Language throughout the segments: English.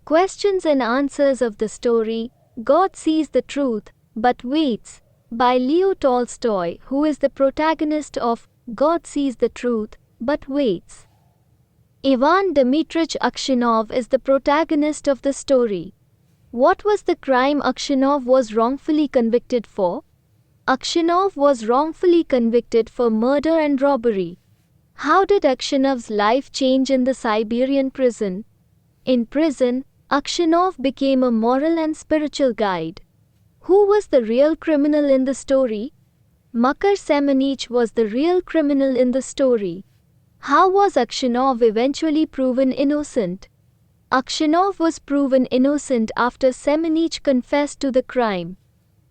Questions and answers of the story, God Sees the Truth, But Waits, by Leo Tolstoy, who is the protagonist of God Sees the Truth, But Waits. Ivan Dmitrich Aksionov is the protagonist of the story. What was the crime Aksionov was wrongfully convicted for? Aksionov was wrongfully convicted for murder and robbery. How did Aksionov's life change in the Siberian prison? In prison, Aksionov became a moral and spiritual guide. Who was the real criminal in the story? Makar Semenich was the real criminal in the story. How was Aksionov eventually proven innocent? Aksionov was proven innocent after Semenich confessed to the crime.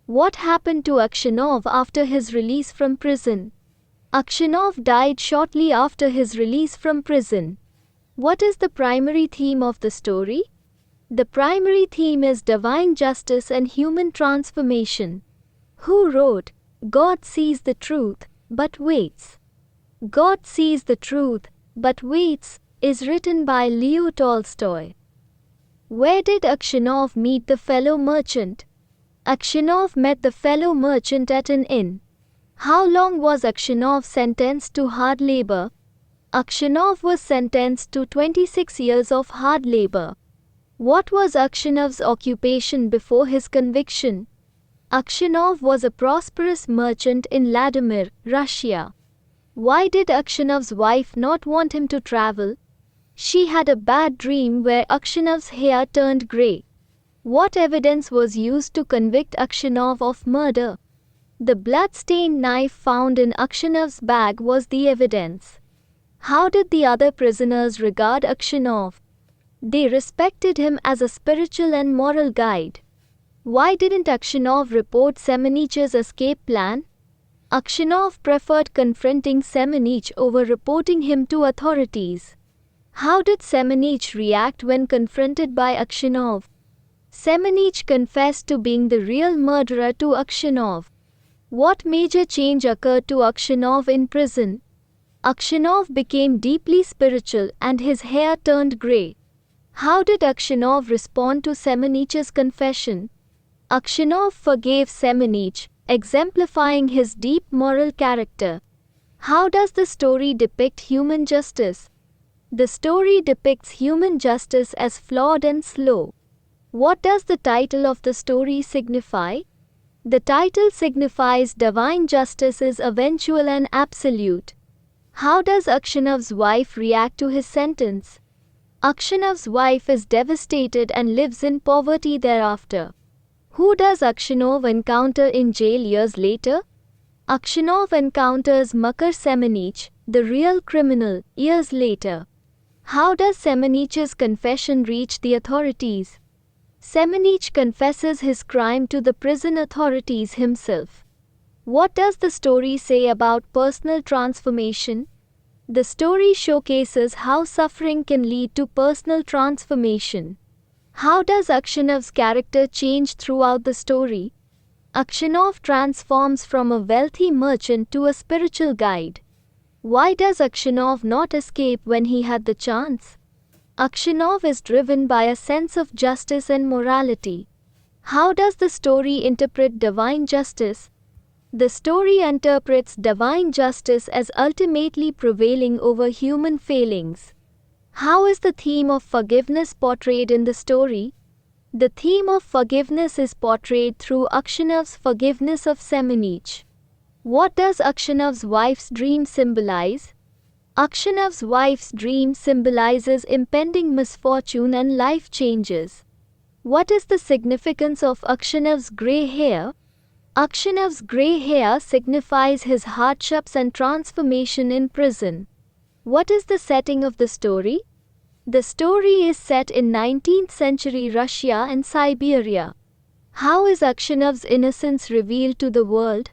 What happened to Aksionov after his release from prison? Aksionov died shortly after his release from prison. What is the primary theme of the story? The primary theme is divine justice and human transformation. Who wrote God Sees the Truth, But Waits? God Sees the Truth, But Waits is written by Leo Tolstoy. Where did Aksionov meet the fellow merchant? Aksionov met the fellow merchant at an inn. How long was Aksionov sentenced to hard labor? Aksionov was sentenced to 26 years of hard labor. What was Aksionov's occupation before his conviction? Aksionov was a prosperous merchant in Vladimir, Russia. Why did Aksionov's wife not want him to travel? She had a bad dream where Aksionov's hair turned grey. What evidence was used to convict Aksionov of murder? The blood-stained knife found in Aksionov's bag was the evidence. How did the other prisoners regard Aksionov? They respected him as a spiritual and moral guide. Why didn't Aksionov report Semenich's escape plan? Aksionov preferred confronting Semenich over reporting him to authorities. How did Semenich react when confronted by Aksionov? Semenich confessed to being the real murderer to Aksionov. What major change occurred to Aksionov in prison? Aksionov became deeply spiritual and his hair turned grey. How did Aksionov respond to Semenich's confession? Aksionov forgave Semenich, exemplifying his deep moral character. How does the story depict human justice? The story depicts human justice as flawed and slow. What does the title of the story signify? The title signifies divine justice is eventual and absolute. How does Aksionov's wife react to his sentence? Aksionov's wife is devastated and lives in poverty thereafter. Who does Aksionov encounter in jail years later? Aksionov encounters Makar Semenich, the real criminal, years later. How does Semenich's confession reach the authorities? Semenich confesses his crime to the prison authorities himself. What does the story say about personal transformation? The story showcases how suffering can lead to personal transformation. How does Aksionov's character change throughout the story? Aksionov transforms from a wealthy merchant to a spiritual guide. Why does Aksionov not escape when he had the chance? Aksionov is driven by a sense of justice and morality. How does the story interpret divine justice? The story interprets divine justice as ultimately prevailing over human failings. How is the theme of forgiveness portrayed in the story? The theme of forgiveness is portrayed through Aksionov's forgiveness of Semenich. What does Aksionov's wife's dream symbolize? Aksionov's wife's dream symbolizes impending misfortune and life changes. What is the significance of Aksionov's grey hair? Aksionov's grey hair signifies his hardships and transformation in prison. What is the setting of the story? The story is set in 19th century Russia and Siberia. How is Aksionov's innocence revealed to the world?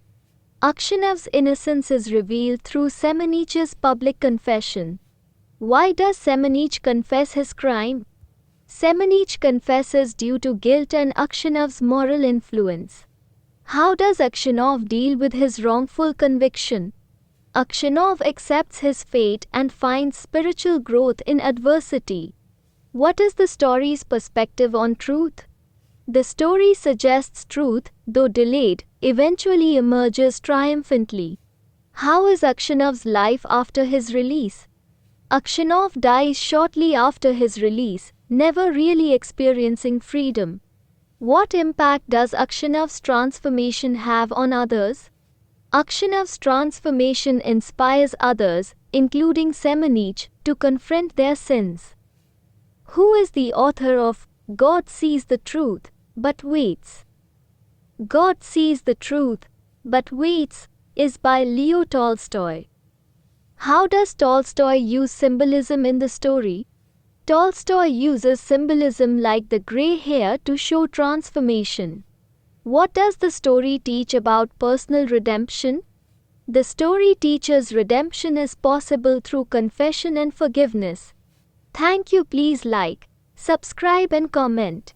Aksionov's innocence is revealed through Semenich's public confession. Why does Semenich confess his crime? Semenich confesses due to guilt and Aksionov's moral influence. How does Aksionov deal with his wrongful conviction? Aksionov accepts his fate and finds spiritual growth in adversity. What is the story's perspective on truth? The story suggests truth, though delayed, eventually emerges triumphantly. How is Akshanov's life after his release? Akshanov dies shortly after his release, never really experiencing freedom. What impact does Akshanov's transformation have on others? Akshanov's transformation inspires others, including Semenich, to confront their sins. Who is the author of God Sees the Truth, but Waits? God Sees the Truth, but Waits is by Leo Tolstoy. How does Tolstoy use symbolism in the story? Tolstoy uses symbolism like the grey hair to show transformation. What does the story teach about personal redemption? The story teaches redemption is possible through confession and forgiveness. Thank you. Please like, subscribe and comment.